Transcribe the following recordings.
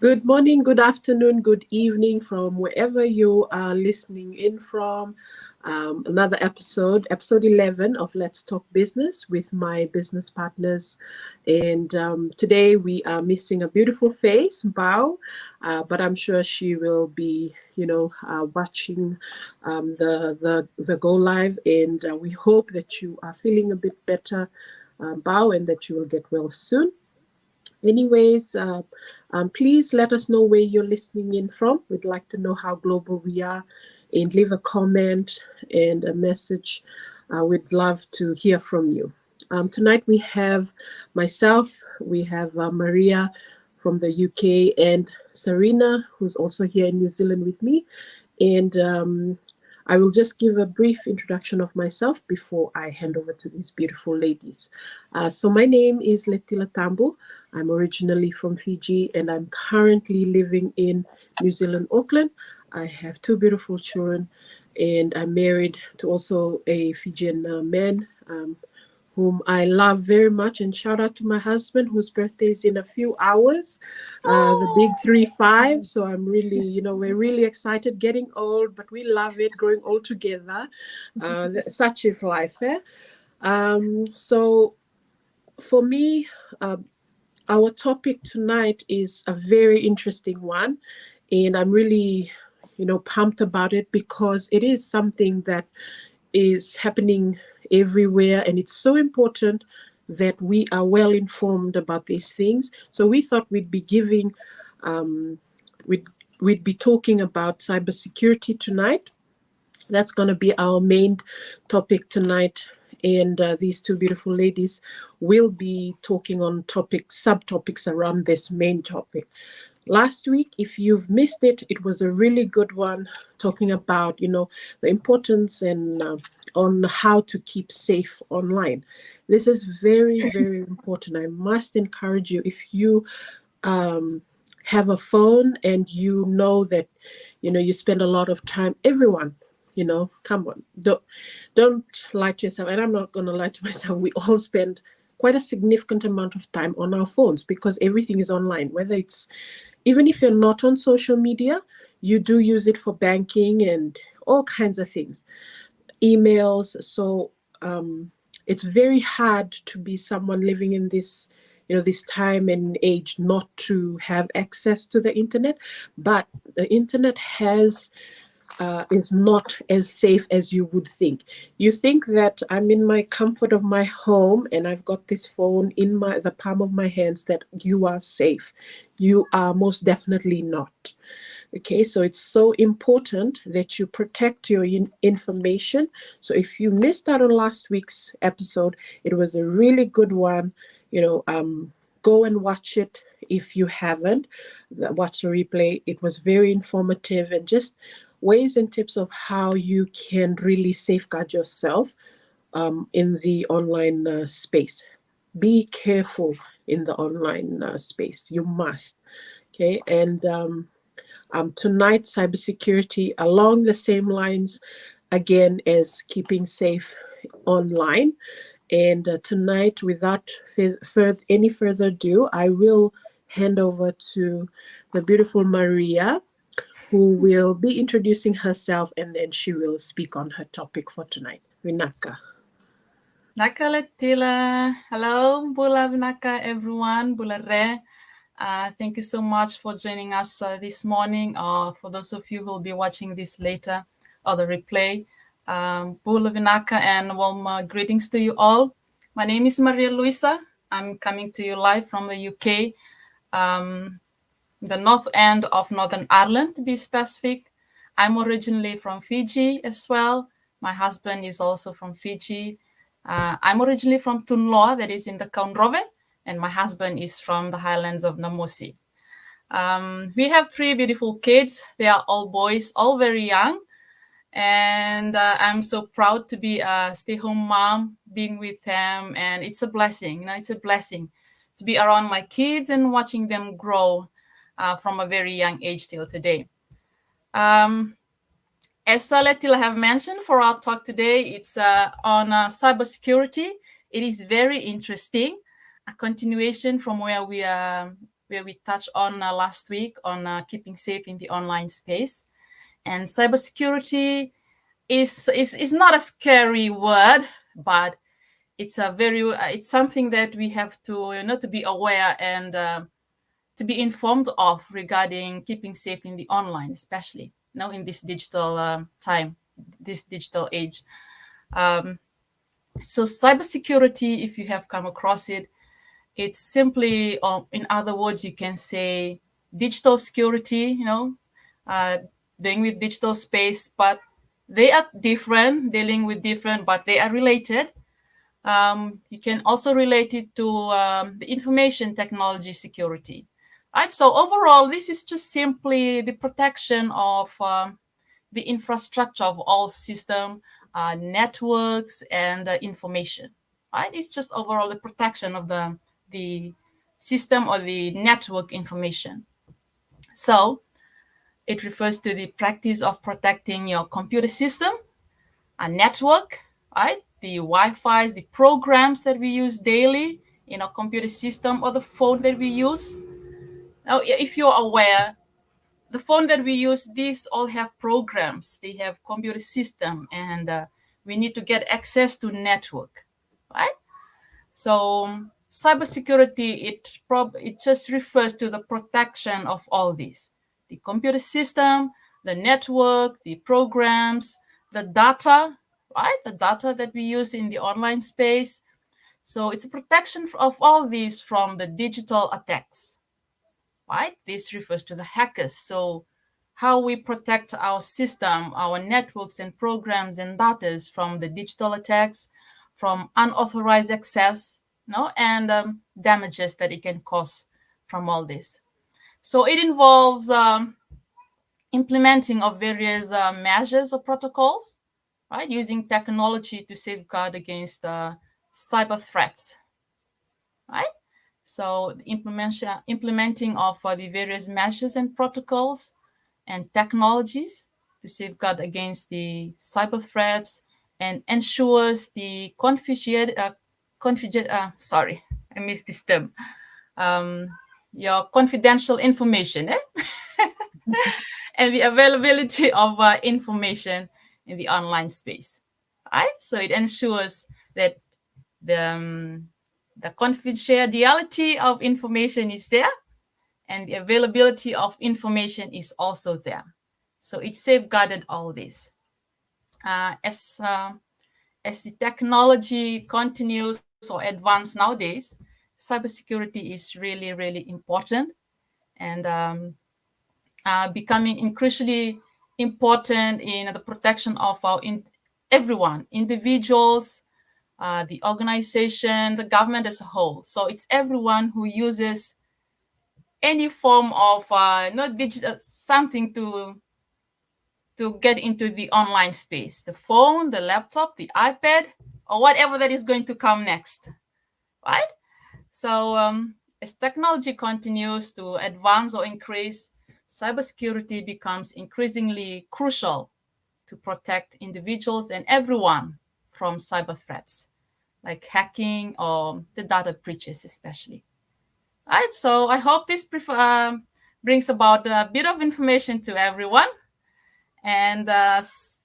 Good morning, good afternoon, good evening from wherever you are listening in from. Another episode 11 of Let's Talk Business with my business partners. And today we are missing a beautiful face, Bao, but I'm sure she will be, watching the go live. And we hope that you are feeling a bit better, Bao, and that you will get well soon. Anyways, please let us know where you're listening in from. We'd like to know how global we are, and leave a comment and a message. We'd love to hear from you. Tonight we have myself, we have Maria from the UK, and Sarina, who's also here in New Zealand with me. And I will just give a brief introduction of myself before I hand over to these beautiful ladies. So my name is Letila Tambo. I'm originally from Fiji and I'm currently living in New Zealand, Auckland. I have two beautiful children and I'm married to also a Fijian man whom I love very much. And shout out to my husband, whose birthday is in a few hours, the big 3-5. So I'm really, we're really excited, getting old, but we love it, growing old together. Such is life. So for me, our topic tonight is a very interesting one. And I'm really, pumped about it because it is something that is happening everywhere, and it's so important that we are well informed about these things. So we thought we'd be giving, we'd be talking about cybersecurity tonight. That's going to be our main topic tonight. And these two beautiful ladies will be talking on subtopics around this main topic. Last week, if you've missed it, it was a really good one talking about, the importance and on how to keep safe online. This is very, very important. I must encourage you, if you have a phone and you know that, you spend a lot of time, everyone, come on, don't lie to yourself. And I'm not going to lie to myself. We all spend quite a significant amount of time on our phones because everything is online, whether it's, even if you're not on social media, you do use it for banking and all kinds of things, emails. So it's very hard to be someone living in this, this time and age not to have access to the internet. But the internet is not as safe as you would think. You think that I'm in my comfort of my home and I've got this phone in the palm of my hands, that you are safe. You are most definitely not. Okay, so it's so important that you protect your information. So if you missed out on last week's episode, it was a really good one. Go and watch it if you haven't. Watch the replay. It was very informative and just ways and tips of how you can really safeguard yourself in the online space. Be careful in the online space. You must. Okay, and tonight, cybersecurity along the same lines, again, as keeping safe online. And tonight, without any further ado, I will hand over to the beautiful Maria, who will be introducing herself, and then she will speak on her topic for tonight. Vinaka. Naka Letila. Hello, Bula Vinaka, everyone. Bula Re. Thank you so much for joining us this morning. For those of you who will be watching this later or the replay, Bula Vinaka, and warm greetings to you all. My name is Maria Luisa. I'm coming to you live from the UK, the north end of Northern Ireland, to be specific. I'm originally from Fiji as well. My husband is also from Fiji. I'm originally from Tunloa, that is in the Kaunrove, and my husband is from the highlands of Namusi. We have 3 beautiful kids. They are all boys, all very young. And I'm so proud to be a stay-home mom, being with them. And it's a blessing. It's a blessing to be around my kids and watching them grow from a very young age till today. As Letila have mentioned, for our talk today, it's on cybersecurity. It is very interesting, a continuation from where we where we touched on last week on keeping safe in the online space. And cybersecurity is not a scary word, but it's a very it's something that we have to to be aware and to be informed of regarding keeping safe in the online, especially in this digital time, this digital age. So cybersecurity, if you have come across it, it's simply, in other words, you can say digital security, uh, dealing with digital space, but they are different, dealing with different, but they are related. You can also relate it to the information technology security. Right. So overall, this is just simply the protection of the infrastructure of all system, networks, and information. Right. It's just overall the protection of the system or the network information. So it refers to the practice of protecting your computer system, a network, right? The Wi-Fi's, the programs that we use daily in our computer system, or the phone that we use. Now, if you're aware, the phone that we use, these all have programs. They have computer system, and we need to get access to network, right? So cybersecurity, it just refers to the protection of all these: the computer system, the network, the programs, the data, right? The data that we use in the online space. So it's a protection of all these from the digital attacks, right? This refers to the hackers. So how we protect our system, our networks and programs and data from the digital attacks, from unauthorized access, and damages that it can cause from all this. So it involves implementing of various measures or protocols, right? Using technology to safeguard against cyber threats, right? So the implementing of the various measures and protocols and technologies to safeguard against the cyber threats and ensures the sorry, I missed this term. Your confidential information, and the availability of information in the online space, right? So it ensures that the confidentiality of information is there, and the availability of information is also there. So it safeguarded all this. As the technology continues or advances nowadays, cybersecurity is really, really important, and becoming increasingly important in the protection of everyone, individuals, the organization, the government as a whole. So it's everyone who uses any form of not digital something to get into the online space, the phone, the laptop, the iPad, or whatever that is going to come next, right? So as technology continues to advance or increase, cybersecurity becomes increasingly crucial to protect individuals and everyone from cyber threats like hacking or the data breaches especially. Right, so I hope this brings about a bit of information to everyone, and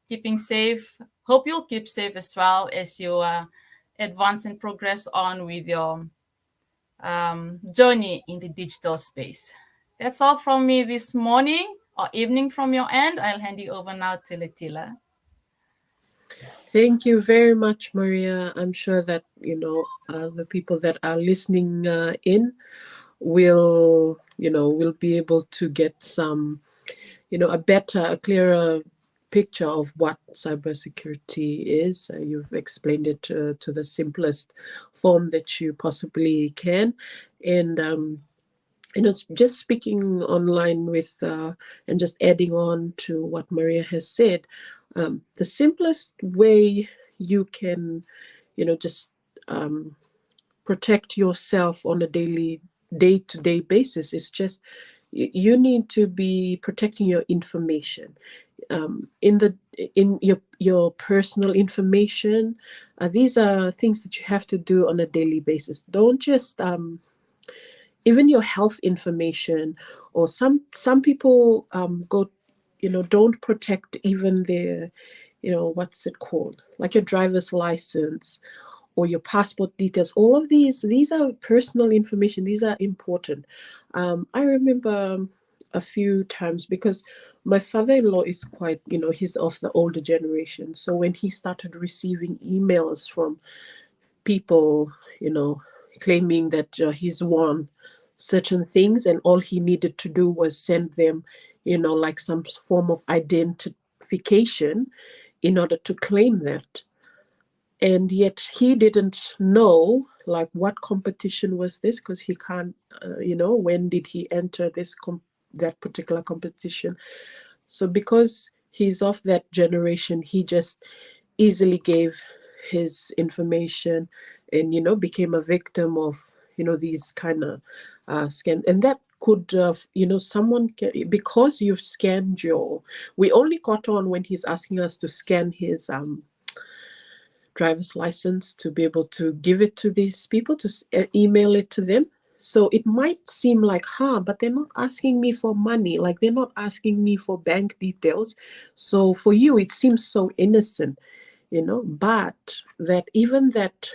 keeping safe. Hope you'll keep safe as well as you advance and progress on with your journey in the digital space. That's all from me this morning or evening from your end. I'll hand you over now to Letila. Thank you very much, Maria. I'm sure that the people that are listening in will be able to get some, a clearer picture of what cybersecurity is. You've explained it to the simplest form that you possibly can, and just speaking online with and just adding on to what Maria has said, the simplest way you can, just protect yourself on a day-to-day basis is just you need to be protecting your information, in your personal information. These are things that you have to do on a daily basis. Don't just even your health information, or some people go, don't protect even their, what's it called, like your driver's license or your passport details. All of these are personal information. These are important. I remember a few times, because my father-in-law is quite, he's of the older generation. So when he started receiving emails from people, claiming that he's won certain things, and all he needed to do was send them, like some form of identification in order to claim that. And yet he didn't know, like, what competition was this, because he can't, when did he enter that particular competition. So because he's of that generation, he just easily gave his information, and became a victim of these kind of scam. And that could someone because you've scanned your, we only caught on when he's asking us to scan his driver's license to be able to give it to these people, to email it to them. So it might seem like, but they're not asking me for money, like they're not asking me for bank details. So for you, it seems so innocent, but that even that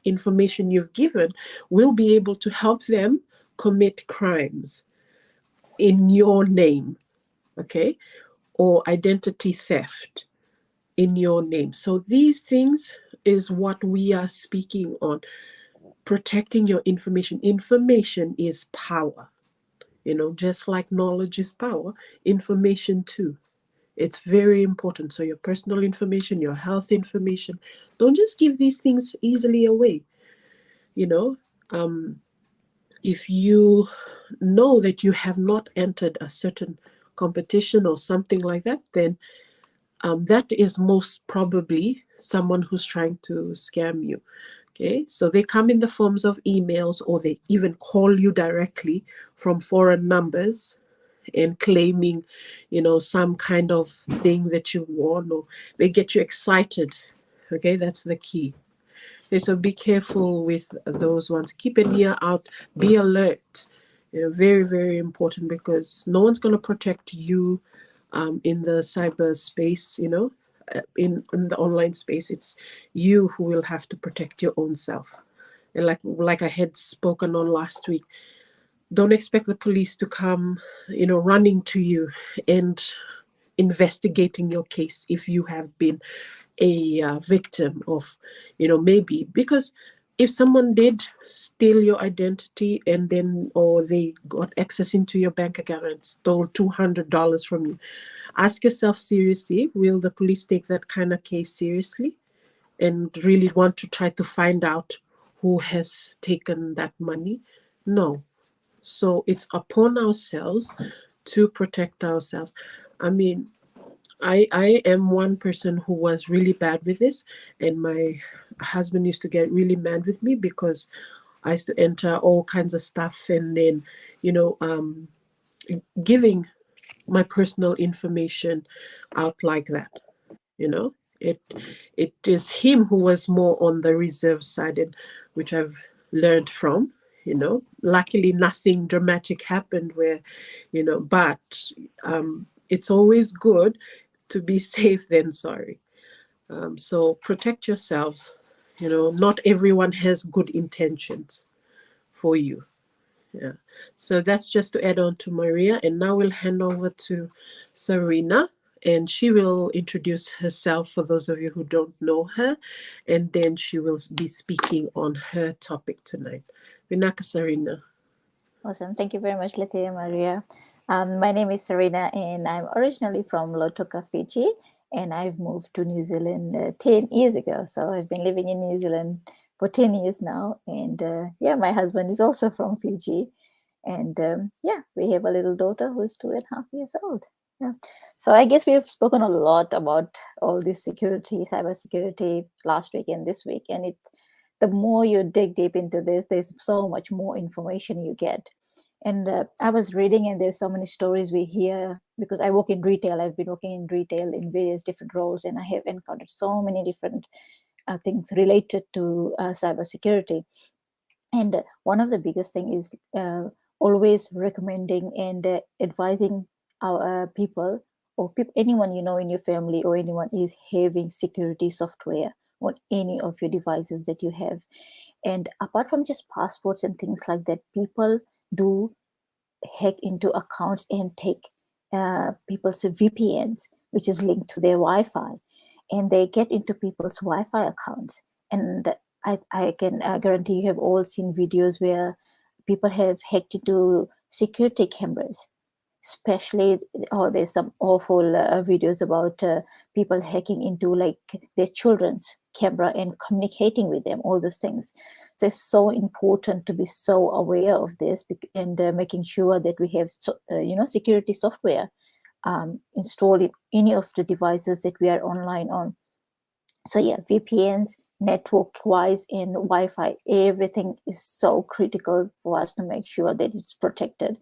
information you've given will be able to help them commit crimes in your name, okay, or identity theft in your name. So these things is what we are speaking on. Protecting your information. Information is power. Just like knowledge is power, information too. It's very important. So your personal information, your health information, don't just give these things easily away. If you know that you have not entered a certain competition or something like that, then that is most probably someone who's trying to scam you. Okay, so they come in the forms of emails, or they even call you directly from foreign numbers and claiming, some kind of thing that you want, or they get you excited. Okay, that's the key. Okay, so be careful with those ones. Keep an ear out. Be alert. Very, very important, because no one's going to protect you in the cyberspace, in the online space. It's you who will have to protect your own self. And like I had spoken on last week, don't expect the police to come, running to you and investigating your case if you have been a victim of, maybe, because if someone did steal your identity, and then, or they got access into your bank account and stole $200 from you, ask yourself seriously, will the police take that kind of case seriously and really want to try to find out who has taken that money? No. So it's upon ourselves to protect ourselves. I mean, I am one person who was really bad with this, and my husband used to get really mad with me because I used to enter all kinds of stuff, and then, giving my personal information out like that. you know it it is him who was more on the reserve side, and which I've learned from. Luckily nothing dramatic happened where, but it's always good to be safe than sorry. So protect yourselves. Not everyone has good intentions for you. Yeah. So that's just to add on to Maria. And now we'll hand over to Serena, and she will introduce herself for those of you who don't know her. And then she will be speaking on her topic tonight. Vinaka Serena. Awesome. Thank you very much, Lethea Maria. My name is Serena, and I'm originally from Lotoka, Fiji, and I've moved to New Zealand 10 years ago. So I've been living in New Zealand for 10 years now. And yeah, my husband is also from Fiji. And yeah, we have a little daughter who's 2.5 years old. Yeah. So I guess we've spoken a lot about all this security, cybersecurity last week and this week. And the more you dig deep into this, there's so much more information you get. And I was reading, and there's so many stories we hear, because I work in retail. I've been working in retail in various different roles, and I have encountered so many different things related to cybersecurity. And one of the biggest thing is always recommending and advising our people or anyone you know in your family or anyone is having security software on any of your devices that you have. And apart from just passports and things like that, people do hack into accounts and take people's VPNs, which is linked to their Wi-Fi, and they get into people's Wi-Fi accounts. And I can guarantee you have all seen videos where people have hacked into security cameras, especially, oh, there's some awful videos about people hacking into like their children's camera and communicating with them, all those things. So it's so important to be so aware of this and making sure that we have security software installed in any of the devices that we are online on. So yeah, VPNs, network wise, and Wi-Fi, everything is so critical for us to make sure that it's protected.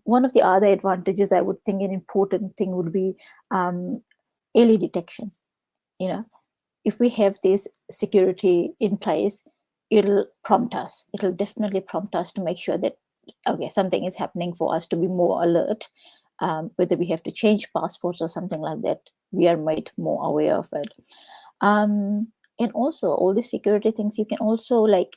One of the other advantages, I would think, an important thing would be early detection. You know, if we have this security in place, it'll prompt us. It'll definitely prompt us to make sure that, okay, something is happening, for us to be more alert. Whether we have to change passports or something like that, we are made more aware of it. And also, all the security things, you can also like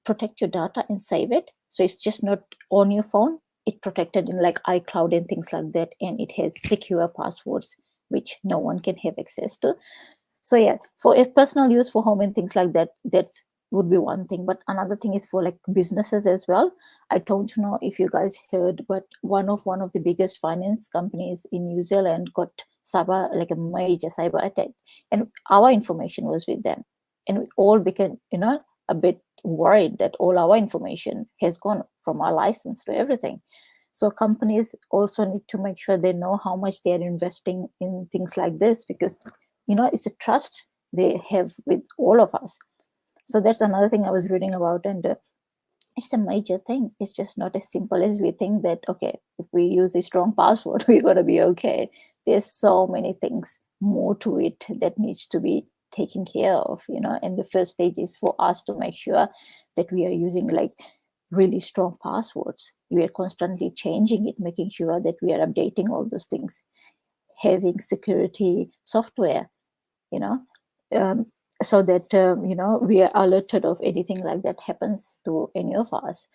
protect your data and save it. So it's just not on your phone. It protected in like iCloud and things like that, and it has secure passwords which no one can have access to. So yeah, for a personal use for home and things like that, that's would be one thing. But another thing is for like businesses as well. I don't know if you guys heard, but one of the biggest finance companies in New Zealand got cyber, like a major cyber attack, and our information was with them, and we all became a bit worried that all our information has gone, from our license to everything. So companies also need to make sure they know how much they are investing in things like this, because it's a trust they have with all of us. So that's another thing I was reading about, and it's a major thing. It's just not as simple as we think that, okay, if we use a strong password, we're going to be okay. There's so many things more to it that needs to be taken care of, and the first stage is for us to make sure that we are using like really strong passwords. We are constantly changing it, making sure that we are updating all those things, having security software, you know um, so that we are alerted of anything like that happens to any of us.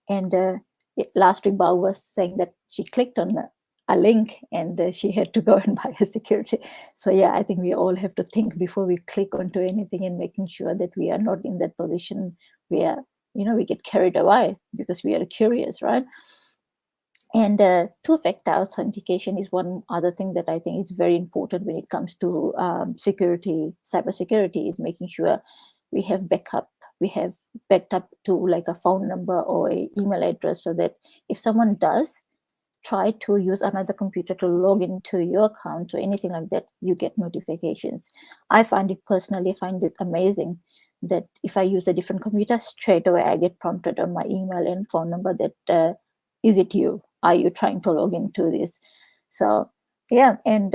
And last week Bao was saying that she clicked on a link, and she had to go and buy a security. So yeah, I think we all have to think before we click onto anything, and making sure that we are not in that position where we get carried away because we are curious, right? And two-factor authentication is one other thing that I think is very important when it comes to security, cybersecurity, is making sure we have backup. We have backed up to like a phone number or a email address, so that if someone does try to use another computer to log into your account or anything like that, you get notifications. I find it amazing that if I use a different computer, straight away I get prompted on my email and phone number that is it you? Are you trying to log into this? So yeah, and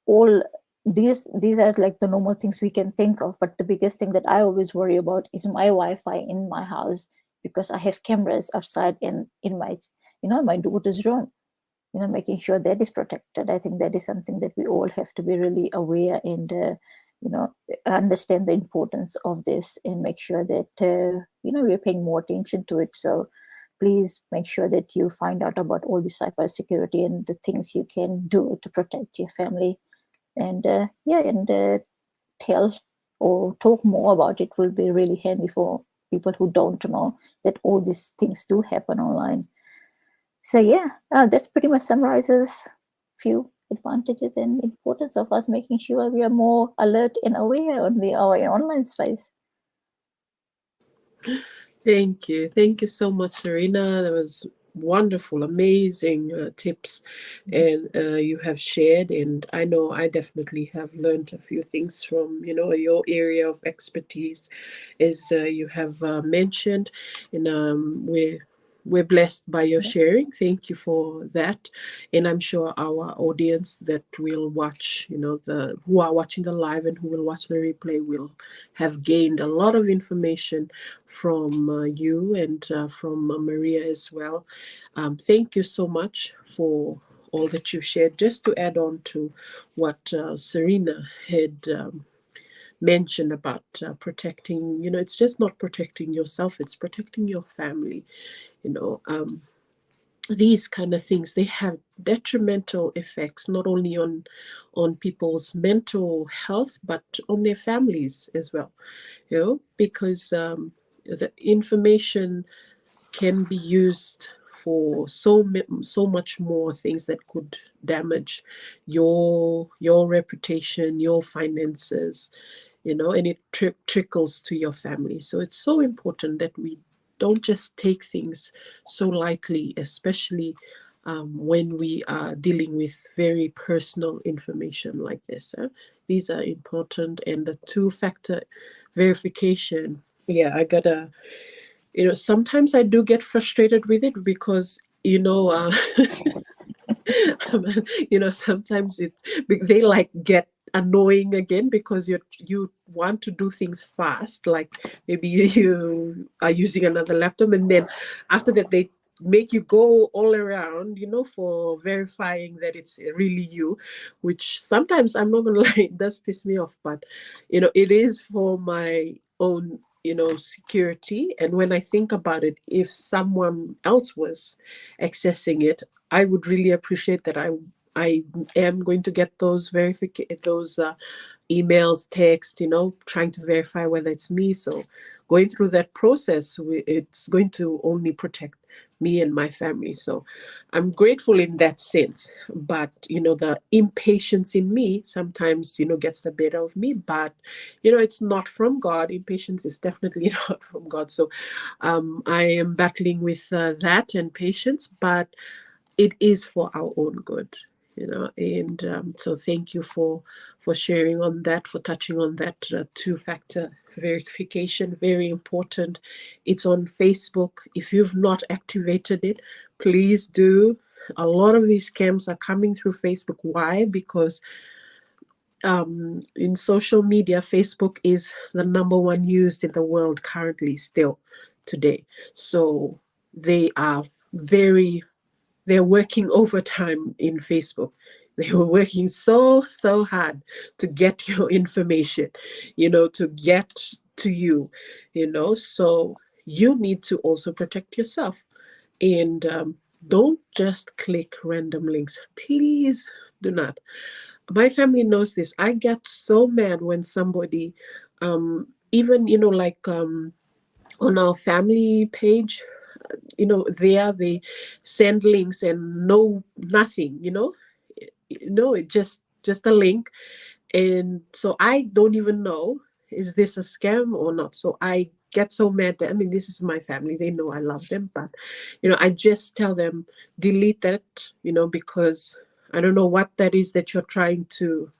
all these are like the normal things we can think of. But the biggest thing that I always worry about is my Wi-Fi in my house, because I have cameras outside and in my my daughter's room. Making sure that is protected. I think that is something that we all have to be really aware and you know understand the importance of this, and make sure that we're paying more attention to it. So please make sure that you find out about all the cybersecurity and the things you can do to protect your family. And tell or talk more about it will be really handy for people who don't know that all these things do happen online. So yeah, that's pretty much summarizes few advantages and importance of us making sure we are more alert and aware on our online space. Thank you. Thank you so much, Serena. That was wonderful, amazing tips, and you have shared. And I know I definitely have learned a few things from your area of expertise, as you have mentioned. And we're blessed by your sharing. Thank you for that. And I'm sure our audience that will watch, who are watching the live and who will watch the replay will have gained a lot of information from you and from Maria as well. Thank you so much for all that you shared. Just to add on to what Serena had mentioned about protecting, it's just not protecting yourself, it's protecting your family. These kind of things, they have detrimental effects not only on people's mental health but on their families as well, because the information can be used for so much more things that could damage your reputation, your finances, and it trickles to your family. So it's so important that we don't just take things so lightly, especially when we are dealing with very personal information like this. These are important. And the two-factor verification, yeah, I gotta, sometimes I do get frustrated with it because, sometimes they like get annoying again because you want to do things fast, like maybe you are using another laptop, and then after that they make you go all around, for verifying that it's really you, which sometimes, I'm not gonna lie, it does piss me off, but it is for my own security. And when I think about it, if someone else was accessing it, I would really appreciate that I am going to get those emails, text, trying to verify whether it's me. So going through that process, it's going to only protect me and my family. So I'm grateful in that sense. But, the impatience in me sometimes, gets the better of me. But, it's not from God. Impatience is definitely not from God. So I am battling with that and patience, but it is for our own good, and so thank you for sharing on that, for touching on that two-factor verification. Very important. It's on Facebook. If you've not activated it, please do. A lot of these scams are coming through Facebook. Why? Because in social media, Facebook is the number one used in the world currently, still today. So they're working overtime in Facebook. They were working so hard to get your information, to get to you, so you need to also protect yourself. And don't just click random links. Please do not. My family knows this. I get so mad when somebody, even, like on our family page, there they send links and nothing, it just a link. And so I don't even know, is this a scam or not? So I get so mad that, this is my family, they know I love them, but I just tell them, delete that, because I don't know what that is that you're trying to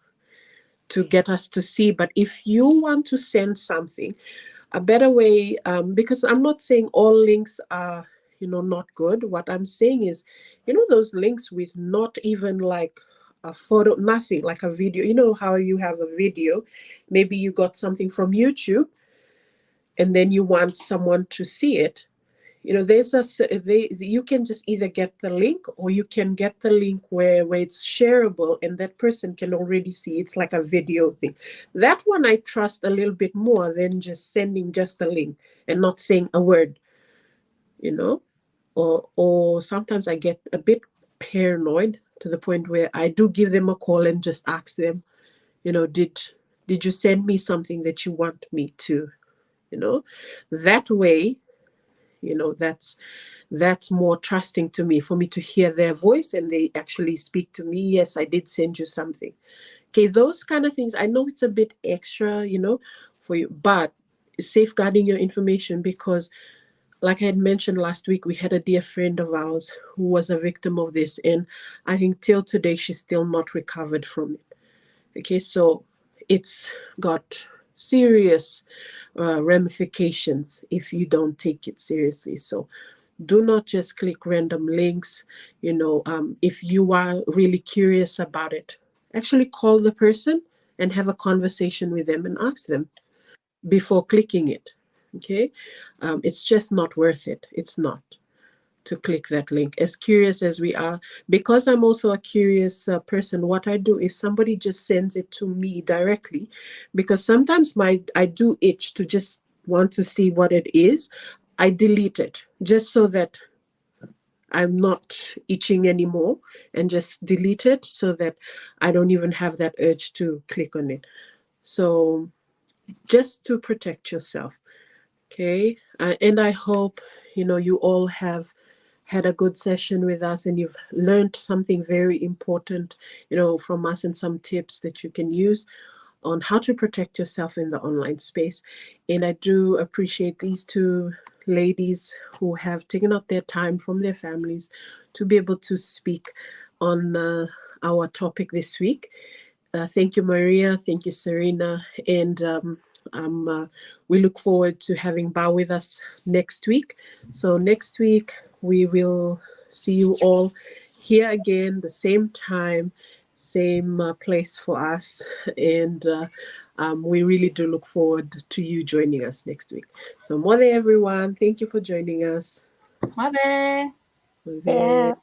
get us to see. But if you want to send something, a better way, because I'm not saying all links are, not good. What I'm saying is, those links with not even like a photo, nothing, like a video. How you have a video, maybe you got something from YouTube and then you want someone to see it. You can just either get the link, or you can get the link where it's shareable and that person can already see. It's like a video thing. That one I trust a little bit more than just sending just a link and not saying a word, or sometimes I get a bit paranoid to the point where I do give them a call and just ask them, did you send me something that you want me to, that way, that's more trusting to me, for me to hear their voice and they actually speak to me. Yes, I did send you something. Okay, those kind of things. I know it's a bit extra, for you, but safeguarding your information, because like I had mentioned last week, we had a dear friend of ours who was a victim of this, and I think till today she's still not recovered from it. Okay, so it's got serious ramifications if you don't take it seriously. So Do not just click random links. If you are really curious about it, actually call the person and have a conversation with them and ask them before clicking it. Okay. It's just not worth it. It's not to click that link. As curious as we are, because I'm also a curious person, what I do if somebody just sends it to me directly, because sometimes I do itch to just want to see what it is, I delete it just so that I'm not itching anymore, and just delete it so that I don't even have that urge to click on it. So just to protect yourself. Okay. And I hope, you all have had a good session with us and you've learned something very important, from us, and some tips that you can use on how to protect yourself in the online space. And I do appreciate these two ladies who have taken out their time from their families to be able to speak on our topic this week. Thank you, Maria. Thank you, Serena. And we look forward to having Bao with us next week. So next week, we will see you all here again, the same time, same place for us. And we really do look forward to you joining us next week. So, Mode, everyone. Thank you for joining us. Mother. Mode. Yeah.